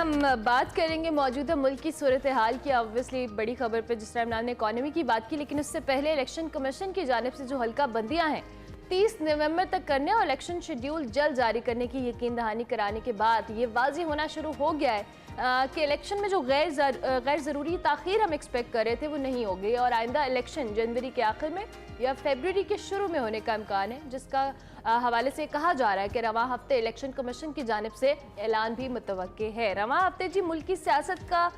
हम बात करेंगे मौजूदा मुल्क की सूरत हाल की। ऑब्वियसली बड़ी खबर पे जिस टाइम इमरान ने इकॉनमी की बात की, लेकिन उससे पहले इलेक्शन कमीशन की जानिब से जो हल्का बंदियां हैं 30 नवंबर तक करने और इलेक्शन शेड्यूल जल्द जारी करने की यकीन दहानी कराने के बाद ये वाज़ेह होना शुरू हो गया है कि इलेक्शन में जो गैर ज़रूरी ताख़ीर हम एक्सपेक्ट कर रहे थे वो नहीं हो गई और आइंदा इलेक्शन जनवरी के आखिर में या फरवरी के शुरू में होने का इम्कान है, जिसका हवाले से कहा जा रहा है कि रवां हफ्ते इलेक्शन कमीशन की जानिब से ऐलान भी मुतवक्के है। रवां हफ्ते जी मुल्क की सियासत का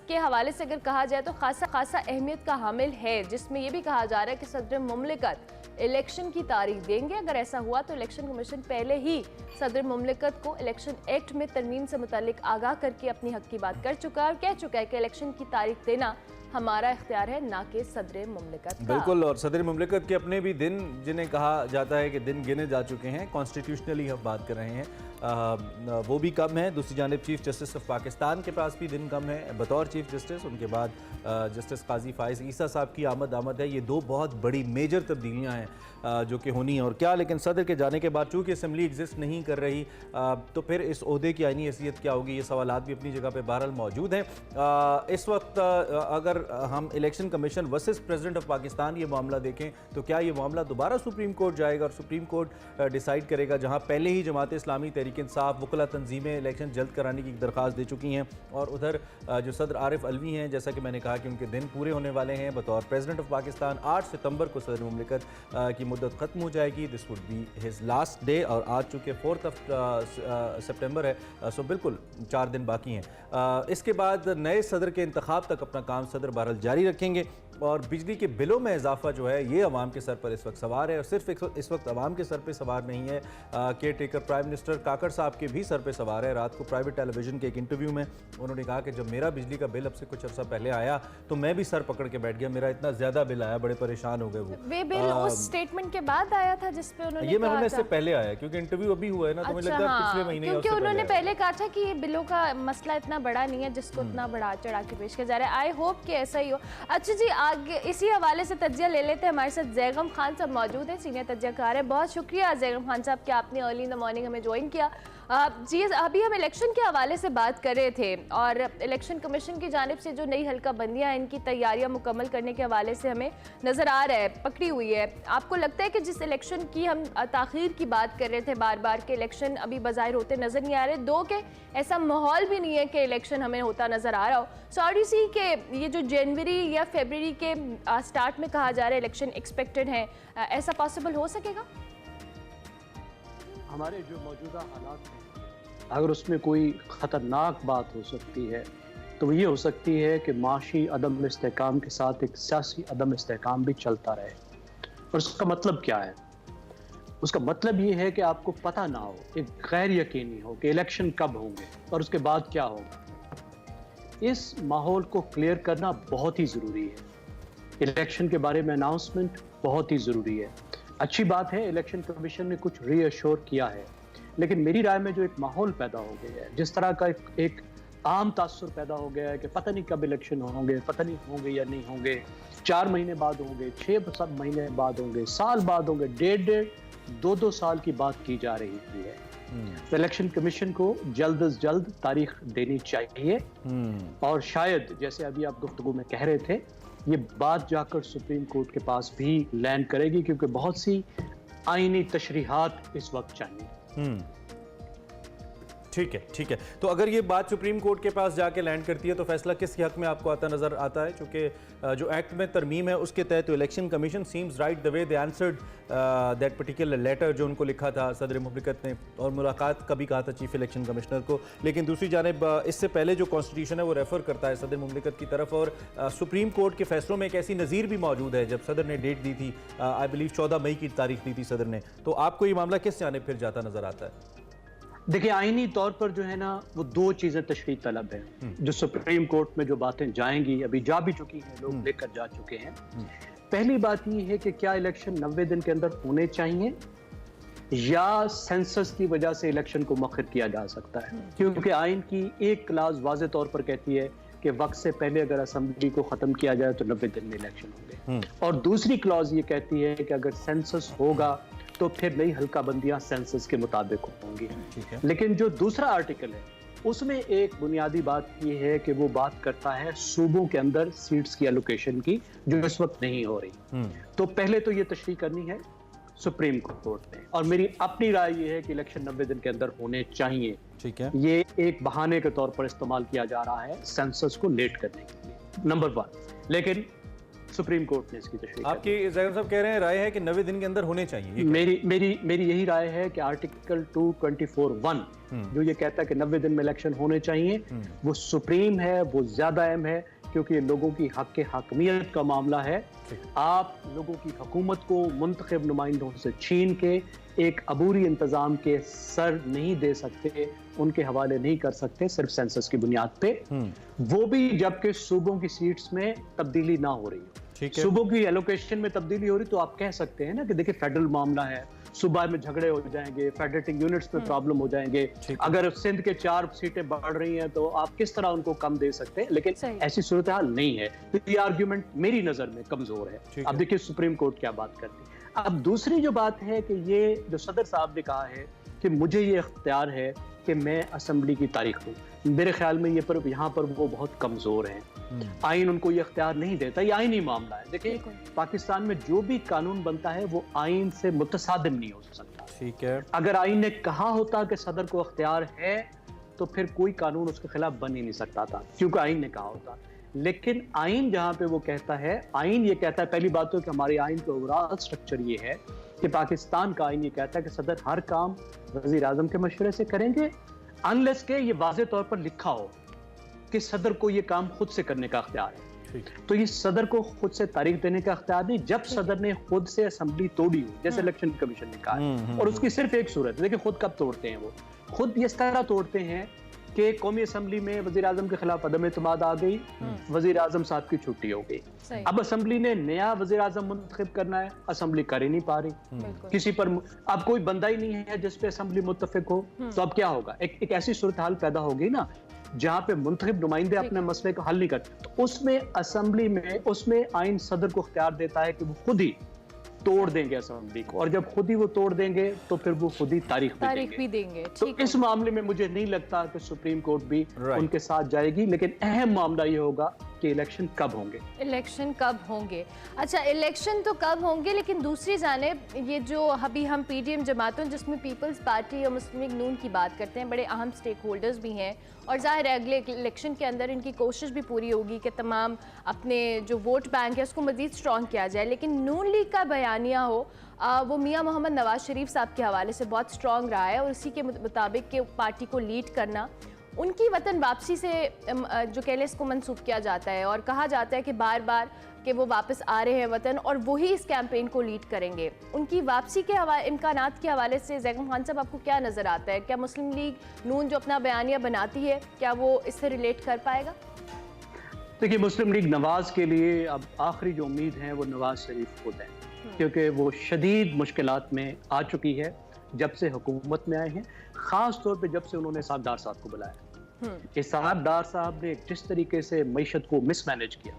के हवाले से अगर कहा जाए तो खासा अहमियत का हामिल है, जिसमें यह भी कहा जा रहा है कि सदर मुमलिकत इलेक्शन की तारीख देंगे। अगर ऐसा हुआ तो इलेक्शन कमीशन पहले ही सदर मुमलिकत को इलेक्शन एक्ट में तरमीम से मुतालिक आगाह करके अपनी हक की बात कर चुका है और कह चुका है कि इलेक्शन की तारीख देना हमारा इख्तियार है, ना कि सदर मुमलिकत का। बिल्कुल, और सदर मुमलिकत के अपने भी दिन जिन्हें कहा जाता है कि दिन गिने जा चुके हैं, कॉन्स्टिट्यूशनली हम बात कर रहे हैं, वो भी कम है। दूसरी जानिब चीफ जस्टिस ऑफ पाकिस्तान के पास भी दिन कम है बतौर चीफ जस्टिस। उनके बाद जस्टिस काजी फाइज ईसा साहब की आमद है। ये दो बहुत बड़ी मेजर तब्दीलियाँ हैं जो कि होनी है और क्या। लेकिन सदर के जाने के बाद चूँकि असम्बली एग्जिस्ट नहीं कर रही तो फिर इस ओहदे की आईनी हैसियत क्या होगी, ये सवालात भी अपनी जगह पर बहरहाल मौजूद हैं। इस वक्त अगर हम election commission versus president of Pakistan ये मामला देखें तो क्या ये मामला दोबारा सुप्रीम कोर्ट जाएगा और सुप्रीम कोर्ट डिसाइड करेगा, जहाँ पहले ही जमात इस्लामी तहरीक इंसाफ वकला तंजीमें इलेक्शन जल्द कराने की दरख्वास्त दे चुकी हैं और उधर जो सदर आरिफ अलवी हैं, जैसा कि मैंने कहा कि उनके दिन पूरे होने वाले हैं बतौर प्रेसिडेंट ऑफ पाकिस्तान। 8 सितंबर को सदर मुमलिकत की मुद्दत ख़त्म हो जाएगी। This would be his last day और आज चूँकि 4 सितंबर है, सो बिल्कुल 4 दिन बाकी हैं। इसके बाद नए सदर के इंतखाब तक अपना काम सदर बहरहाल जारी रखेंगे और बिजली के बिलों में इजाफा जो है ये अवाम के सर पर इस वक्त सवार है और सिर्फ इस वक्त अवाम के सर पर सवार नहीं है, केयर टेकर प्राइम मिनिस्टर काकड़ साहब के भी सर पे सवार है। रात को प्राइवेट टेलीविजन के एक इंटरव्यू में उन्होंने कहा कि जब मेरा बिजली का बिल अब से कुछ अर्सा पहले आया तो मैं भी सर पकड़ के बैठ गया, मेरा इतना ज्यादा बिल आया, बड़े परेशान हो गए। वो बिल उस स्टेटमेंट के बाद आया था जिसपे उन्होंने ये महीने इससे पहले आया क्योंकि इंटरव्यू अभी हुआ है ना, तो मुझे लगता है पिछले महीने, क्योंकि उन्होंने पहले कहा था कि ये बिलों का मसला इतना बड़ा नहीं है जिसको इतना बढ़ा चढ़ा के पेश किया जा रहा है। आई होप कि ऐसा ही हो। अच्छा जी, आगे इसी हवाले से तजिया ले लेते हैं। हमारे साथ जैगम खान साहब मौजूद है, सीनियर तजियाकार है। बहुत शुक्रिया जैगम खान साहब कि आपने अर्ली इन द मॉर्निंग हमें ज्वाइन किया। जी, अभी हम इलेक्शन के हवाले से बात कर रहे थे और इलेक्शन कमीशन की जानिब से जो नई हल्का बंदियाँ हैं इनकी तैयारियां मुकम्मल करने के हवाले से हमें नज़र आ रहा है पकड़ी हुई है। आपको लगता है कि जिस इलेक्शन की हम ताख़ीर की बात कर रहे थे बार बार के इलेक्शन अभी बाज़ाहिर होते नज़र नहीं आ रहे, दो के ऐसा माहौल भी नहीं है कि इलेक्शन हमें होता नज़र आ रहा हो, सॉरी सी के ये जो जनवरी या फरवरी के स्टार्ट में कहा जा रहा है इलेक्शन एक्सपेक्टेड है, ऐसा पॉसिबल हो सकेगा? हमारे जो मौजूदा हालात हैं अगर उसमें कोई ख़तरनाक बात हो सकती है तो ये हो सकती है कि माशी अदम इस्तेहकाम के साथ एक सियासी अदम इस्तेहकाम भी चलता रहे। और उसका मतलब क्या है? उसका मतलब ये है कि आपको पता ना हो, एक गैर यकीनी हो कि इलेक्शन कब होंगे और उसके बाद क्या होगा। इस माहौल को क्लियर करना बहुत ही ज़रूरी है। इलेक्शन के बारे में अनाउंसमेंट बहुत ही ज़रूरी है। अच्छी बात है इलेक्शन कमीशन ने कुछ रीअश्योर किया है, लेकिन मेरी राय में जो एक माहौल पैदा हो गया है, जिस तरह का एक आम तासुर पैदा हो गया है कि पता नहीं कब इलेक्शन होंगे, पता नहीं होंगे या नहीं होंगे, 4 महीने बाद होंगे, 6 महीने बाद होंगे, साल बाद होंगे, 1.5-2 साल की बात की जा रही है। तो इलेक्शन कमीशन को जल्द अज जल्द तारीख देनी चाहिए और शायद जैसे अभी आप गुफ्तगू में कह रहे थे ये बात जाकर सुप्रीम कोर्ट के पास भी लैंड करेगी क्योंकि बहुत सी आईनी तशरीहात इस वक्त चाहिए। ठीक है। तो अगर ये बात सुप्रीम कोर्ट के पास जाके लैंड करती है तो फैसला किस हक में आपको आता नजर आता है? क्योंकि जो एक्ट में तरमीम है उसके तहत तो election commission seems right the way they answered that particular letter जो उनको लिखा था सदर मुमलिकत ने और मुलाकात का भी कहा था चीफ इलेक्शन कमिश्नर को। लेकिन दूसरी जानिब इससे पहले जो कॉन्स्टिट्यूशन है वो रेफर करता है सदर मुमलिकत की तरफ और सुप्रीम कोर्ट के फैसलों में एक ऐसी नज़ीर भी मौजूद है जब सदर ने डेट दी थी, आई बिलीव 14 मई की तारीख दी थी सदर ने। तो आपको ये मामला किस जानिब फिर जाता नजर आता है? देखिए, आईनी तौर पर जो है ना वो 2 चीज़ें तशरीह तलब है जो सुप्रीम कोर्ट में जो बातें जाएंगी, अभी जा भी चुकी हैं, लोग लेकर जा चुके हैं। पहली बात ये है कि क्या इलेक्शन 90 दिन के अंदर होने चाहिए या सेंसस की वजह से इलेक्शन को मौखर किया जा सकता है, क्योंकि आइन की एक क्लास वाज़े तौर पर कहती है कि वक्त से पहले अगर असेंबली को ख़त्म किया जाए तो 90 दिन में इलेक्शन होंगे, और दूसरी क्लॉज ये कहती है कि अगर सेंसस होगा तो फिर नई हल्का बंदियां सेंसस के मुताबिक होंगी। लेकिन जो दूसरा आर्टिकल है उसमें एक बुनियादी बात ये है कि वो बात करता है सूबों के अंदर सीट्स की एलोकेशन की, जो इस वक्त नहीं हो रही। तो पहले तो ये तशरीह करनी है सुप्रीम कोर्ट ने, और मेरी अपनी राय ये है कि इलेक्शन 90 दिन के अंदर होने चाहिए। ठीक है, ये एक बहाने के तौर पर इस्तेमाल किया जा रहा है सेंसस को लेट करने के लिए, नंबर 1। लेकिन सुप्रीम कोर्ट ने इसकी तशरीह आपकी ज़ैगम साहब कह रहे हैं राय है कि 90 दिन के अंदर होने चाहिए। मेरी यही राय है कि आर्टिकल 224(1) जो ये कहता है कि 90 दिन में इलेक्शन होने चाहिए, वो सुप्रीम है, वो ज्यादा अहम है, क्योंकि ये लोगों की हक के हकमियत का मामला है। आप लोगों की हुकूमत को मुंतखब नुमाइंदों से छीन के एक अबूरी इंतजाम के सर नहीं दे सकते, उनके हवाले नहीं कर सकते सिर्फ सेंसस की बुनियाद पे, वो भी जबकि सूबों की सीट्स में तब्दीली ना हो रही हो। सूबों की एलोकेशन में तब्दीली हो रही तो आप कह सकते हैं ना कि देखिए फेडरल मामला है, सूबा में झगड़े हो जाएंगे, फेडरेटिंग यूनिट्स में प्रॉब्लम हो जाएंगे, अगर सिंध के 4 सीटें बढ़ रही हैं तो आप किस तरह उनको कम दे सकते हैं, लेकिन ऐसी सूरत हाल नहीं है। तो ये आर्ग्यूमेंट मेरी नजर में कमजोर है। अब देखिए सुप्रीम कोर्ट क्या बात करती है। अब दूसरी जो बात है कि ये जो सदर साहब ने कहा है कि मुझे ये इख्तियार है कि मैं असेंबली की तारीख दूं, मेरे ख्याल में ये पर यहाँ पर वो बहुत कमजोर हैं। आइन उनको ये इख्तियार नहीं देता, ये आइनी मामला है। देखिए पाकिस्तान में जो भी कानून बनता है वो आइन से मुतसादिम नहीं हो सकता। ठीक है, अगर आइन ने कहा होता कि सदर को इख्तियार है तो फिर कोई कानून उसके खिलाफ बन ही नहीं सकता था, क्योंकि आइन ने कहा होता। लेकिन आइन जहां पे वो कहता है, आइन ये कहता है, पहली बात तो कि हमारे आइन का ओवरऑल स्ट्रक्चर ये है कि पाकिस्तान का आइन ये कहता है कि सदर हर काम वजीर आजम के मशवरे से करेंगे, अनलेस के ये वाज़ेह तौर पर लिखा हो कि सदर को ये काम खुद से करने का अख्तियार है। तो ये सदर को खुद से तारीख देने का अख्तियार नहीं, जब सदर ने खुद से असेंबली तोड़ी हो, जैसे इलेक्शन कमीशन ने कहा। और उसकी सिर्फ एक सूरत है, देखिए खुद कब तोड़ते हैं वो, खुद इस तरह तोड़ते हैं कि कौमी असेंबली में वजीर आजम के खिलाफ अदम एतमाद आ गई, वजीर आजम साहब की छुट्टी हो गई। अब असेंबली ने नया वजीर आजम मुंतखब करना है, असेंबली कर ही नहीं पा रही, किसी पर अब कोई बंदा ही नहीं है जिस पे असेंबली मुत्तफिक हो। तो अब क्या होगा, एक ऐसी सूरत हाल पैदा होगी ना जहां पे मुंतखब नुमाइंदे अपने मसले को हल नहीं करते। तो उसमें असेंबली में उसमें आइन सदर को इख्तियार देता है कि वो खुद ही तोड़ देंगे असेंबली को, और जब खुद ही वो तोड़ देंगे तो फिर वो खुद ही तारीख भी देंगे। तो इस मामले में मुझे नहीं लगता कि सुप्रीम कोर्ट भी उनके साथ जाएगी। लेकिन अहम मामला ये होगा कि इलेक्शन कब होंगे, इलेक्शन कब होंगे। अच्छा, इलेक्शन तो कब होंगे, लेकिन दूसरी जानिब ये जो अभी हम पीडीएम जमातों जिसमें पीपल्स पार्टी और मुस्लिम लीग नून की बात करते हैं, बड़े अहम स्टेक होल्डर्स भी हैं, और ज़ाहिर है अगले इलेक्शन के अंदर इनकी कोशिश भी पूरी होगी कि तमाम अपने जो वोट बैंक है उसको मज़ीद स्ट्रॉन्ग किया जाए। लेकिन नून लीग का बयानिया हो वो मियां मोहम्मद नवाज शरीफ साहब के हवाले से बहुत स्ट्रॉन्ग रहा है, और उसी के मुताबिक के पार्टी को लीड करना उनकी वतन वापसी से जो कह लें इसको मंसूब किया जाता है, और कहा जाता है कि बार बार कि वो वापस आ रहे हैं वतन और वही इस कैंपेन को लीड करेंगे। उनकी वापसी के इम्कानात के हवाले से ज़ैगम खान साहब आपको क्या नज़र आता है? क्या मुस्लिम लीग नून जो अपना बयानिया बनाती है, क्या वो इससे रिलेट कर पाएगा? देखिए, मुस्लिम लीग नवाज के लिए अब आखिरी जो उम्मीद है वो नवाज शरीफ खुद है, क्योंकि वो शदीद मुश्किलात में आ चुकी है जब से हुकूमत में आए हैं, ख़ास तौर पे जब से उन्होंने इसाक डार साहब को बुलाया। इसाक डार साहब ने जिस तरीके से मईशत को मिसमैनेज किया,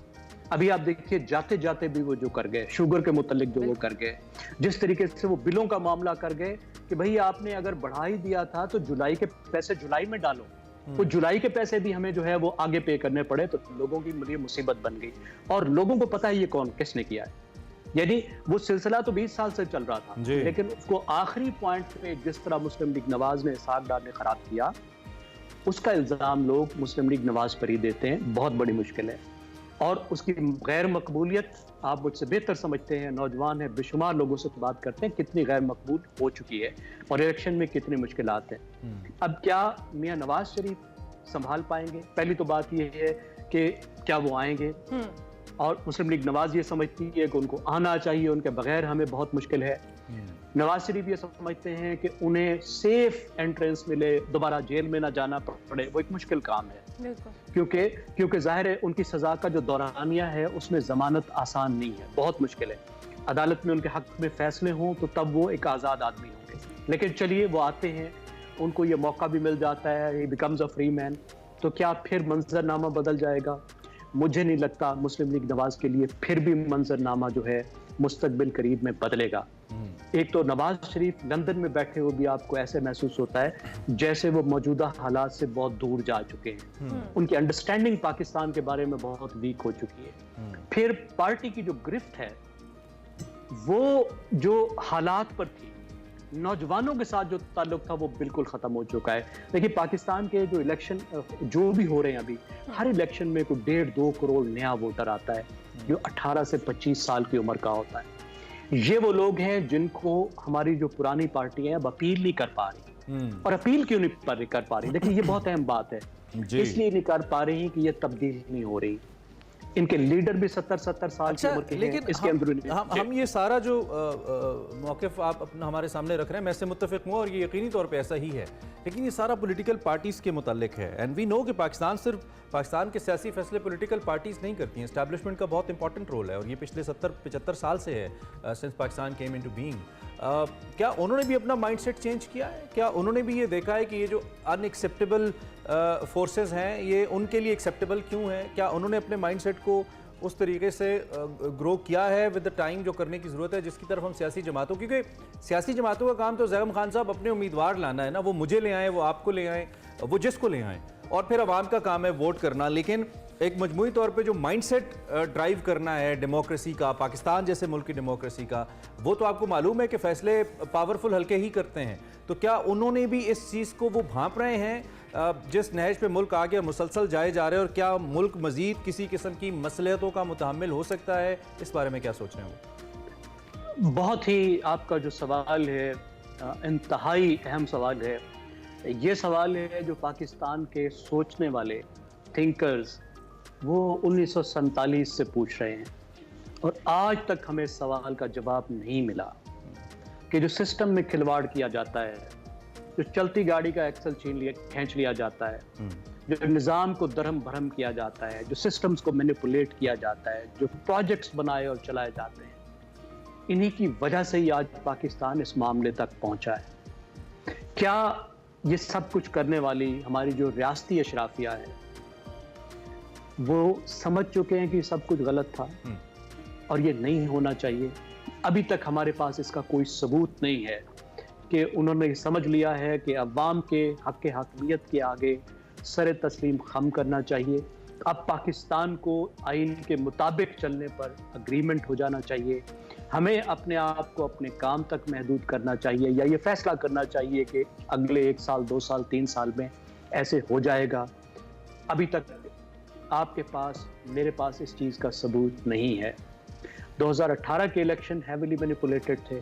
अभी आप देखिए जाते जाते भी वो जो कर गए, शुगर के मुतल्लिक जो वो कर गए, जिस तरीके से वो बिलों का मामला कर गए कि भाई आपने अगर बढ़ा ही दिया था तो जुलाई के पैसे जुलाई में डालो, वो जुलाई के पैसे भी हमें जो है वो आगे पे करने पड़े, तो लोगों की लिए मुसीबत बन गई। और लोगों को पता है ये कौन किसने किया है, यानी वो सिलसिला तो 20 साल से चल रहा था, लेकिन उसको आखिरी पॉइंट पे जिस तरह मुस्लिम लीग नवाज ने इसाक डार ने खराब किया, उसका इल्ज़ाम लोग मुस्लिम लीग नवाज पर ही देते हैं। बहुत बड़ी मुश्किल है, और उसकी गैर मकबूलियत आप मुझसे बेहतर समझते हैं, नौजवान है, बेशुमार लोगों से बात करते हैं कितनी गैर मकबूल हो चुकी है और इलेक्शन में कितनी मुश्किलात हैं। अब क्या मियां नवाज शरीफ संभाल पाएंगे? पहली तो बात यह है कि क्या वो आएंगे, और मुस्लिम लीग नवाज ये समझती है कि उनको आना चाहिए, उनके बगैर हमें बहुत मुश्किल है। नवाज शरीफ ये समझते हैं कि उन्हें सेफ एंट्रेंस मिले, दोबारा जेल में ना जाना पड़े, वो एक मुश्किल काम है, क्योंकि जाहिर है उनकी सजा का जो दौरानिया है उसमें जमानत आसान नहीं है, बहुत मुश्किल है। अदालत में उनके हक में फैसले हों तो तब वो एक आज़ाद आदमी होंगे। लेकिन चलिए वो आते हैं, उनको ये मौका भी मिल जाता है, ही बिकम्स अ फ्री मैन, तो क्या फिर मंजरनामा बदल जाएगा? मुझे नहीं लगता मुस्लिम लीग नवाज के लिए फिर भी मंजरनामा जो है मुस्तकबिल करीब में बदलेगा। एक तो नवाज शरीफ लंदन में बैठे हुए भी आपको ऐसे महसूस होता है जैसे वो मौजूदा हालात से बहुत दूर जा चुके हैं। उनकी अंडरस्टैंडिंग पाकिस्तान के बारे में बहुत वीक हो चुकी है। फिर पार्टी की जो गिरफ्त है वो जो हालात पर थी, नौजवानों के साथ जो ताल्लुक था वो बिल्कुल खत्म हो चुका है। देखिए पाकिस्तान के जो इलेक्शन जो भी हो रहे हैं अभी, हर इलेक्शन में कोई 1.5-2 करोड़ नया वोटर आता है जो 18 से 25 साल की उम्र का होता है। ये वो लोग हैं जिनको हमारी जो पुरानी पार्टियां हैं अपील नहीं कर पा रही। और अपील क्यों नहीं कर पा रही? देखिए ये बहुत अहम बात है, इसलिए नहीं कर पा रही कि ये तब्दील नहीं हो रही। इनके लीडर भी 70-70 साल की उम्र के हैं। लेकिन इसके अंदर हम ये सारा जो मौक़िफ़ आप अपना हमारे सामने रख रहे हैं, मैं इससे मुत्तफ़िक़ हूँ और ये यकीनी तौर पे ऐसा ही है, लेकिन ये सारा पॉलिटिकल पार्टीज़ के मुताल्लिक है। एंड वी नो कि पाकिस्तान के सियासी फैसले पॉलिटिकल पार्टीज़ नहीं करती हैं। एस्टैब्लिशमेंट का बहुत इंपॉर्टेंट रोल है और ये पिछले 70-75 साल से है since Pakistan came into being. क्या उन्होंने भी अपना माइंडसेट चेंज किया है? क्या उन्होंने भी ये देखा है कि ये जो अनएक्सेप्टेबल फोर्सेस हैं ये उनके लिए एक्सेप्टेबल क्यों है? क्या उन्होंने अपने माइंडसेट को उस तरीके से ग्रो किया है विद द टाइम जो करने की ज़रूरत है, जिसकी तरफ हम सियासी जमातों, क्योंकि सियासी जमातों का काम तो ज़ैगम खान साहब अपने उम्मीदवार लाना है ना, वो मुझे ले आएँ, वो आपको ले आएँ, वो जिसको ले आएँ, और फिर अवाम का काम है वोट करना। लेकिन एक मजमूई तौर पे जो माइंडसेट ड्राइव करना है डेमोक्रेसी का, पाकिस्तान जैसे मुल्क की डेमोक्रेसी का, वो तो आपको मालूम है कि फ़ैसले पावरफुल हल्के ही करते हैं। तो क्या उन्होंने भी इस चीज़ को वो भांप रहे हैं जिस नहज पे मुल्क आगे और मुसलसल जाए जा रहे हैं, और क्या मुल्क मज़ीद किसी किस्म की मसलियतों का मुतहम्मिल हो सकता है? इस बारे में क्या सोच रहे हैं वो? बहुत ही आपका जो सवाल है इंतहाई अहम सवाल है। ये सवाल है जो पाकिस्तान के सोचने वाले थिंकर्स वो 1947 से पूछ रहे हैं और आज तक हमें इस सवाल का जवाब नहीं मिला कि जो सिस्टम में खिलवाड़ किया जाता है, जो चलती गाड़ी का एक्सल खींच लिया जाता है, जो निज़ाम को दरहम भरम किया जाता है, जो सिस्टम्स को मैनिपुलेट किया जाता है, जो प्रोजेक्ट्स बनाए और चलाए जाते हैं, इन्हीं की वजह से ही आज पाकिस्तान इस मामले तक पहुंचा है। क्या ये सब कुछ करने वाली हमारी जो रियासती अशराफिया है वो समझ चुके हैं कि सब कुछ गलत था और ये नहीं होना चाहिए? अभी तक हमारे पास इसका कोई सबूत नहीं है कि उन्होंने समझ लिया है कि अवाम के हक़ के हकमियत के आगे सर तस्लीम खम करना चाहिए। अब पाकिस्तान को आइन के मुताबिक चलने पर अग्रीमेंट हो जाना चाहिए। हमें अपने आप को अपने काम तक महदूद करना चाहिए, या ये फैसला करना चाहिए कि अगले 1 साल 2 साल 3 साल में ऐसे हो जाएगा। अभी तक आपके पास मेरे पास इस चीज़ का सबूत नहीं है। 2018 के इलेक्शन हैवीली मैनिपुलेटेड थे।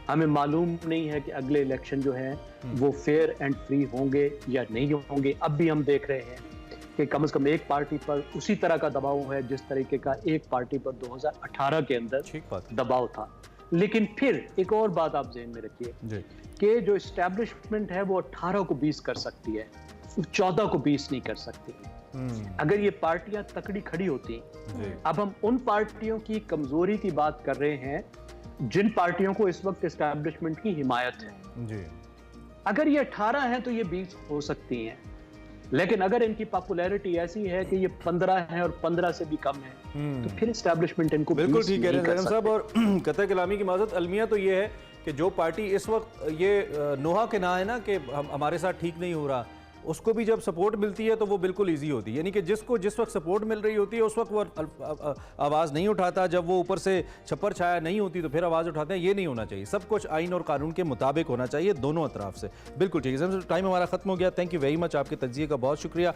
हमें मालूम नहीं है कि अगले इलेक्शन जो है वो फेयर एंड फ्री होंगे या नहीं होंगे। अब भी हम देख रहे हैं कि कम से कम एक पार्टी पर उसी तरह का दबाव है जिस तरीके का एक पार्टी पर 2018 के अंदर दबाव था। लेकिन फिर एक और बात आप ज़हन में रखिए कि जो एस्टैब्लिशमेंट है वो 18 को 20 कर सकती है, 14 को 20 नहीं कर सकती। अगर ये पार्टियां तकड़ी खड़ी होती, अब हम उन पार्टियों की कमजोरी की बात कर रहे हैं जिन पार्टियों को इस वक्त एस्टैब्लिशमेंट की हिमायत है जी। अगर ये 18 हैं तो ये 20 हो सकती हैं, लेकिन अगर इनकी पॉपुलैरिटी ऐसी है कि ये 15 है और 15 से भी कम है तो फिर एस्टैब्लिशमेंट इनको बिल्कुल ठीक कह रहे हैं साहब। और कतई कलामी की माज़रत, अलमिया तो ये है कि जो पार्टी इस वक्त ये नोहा के ना है ना कि हमारे साथ ठीक नहीं हो रहा, उसको भी जब सपोर्ट मिलती है तो वो बिल्कुल इजी होती है। यानी कि जिसको जिस वक्त सपोर्ट मिल रही होती है उस वक्त वो आवाज़ नहीं उठाता, जब वो ऊपर से छप्पर छाया नहीं होती तो फिर आवाज़ उठाते हैं। ये नहीं होना चाहिए, सब कुछ आइन और कानून के मुताबिक होना चाहिए दोनों अतराफ से। बिल्कुल ठीक है, टाइम हमारा खत्म हो गया। थैंक यू वेरी मच, आपके तज्जिए का बहुत शुक्रिया।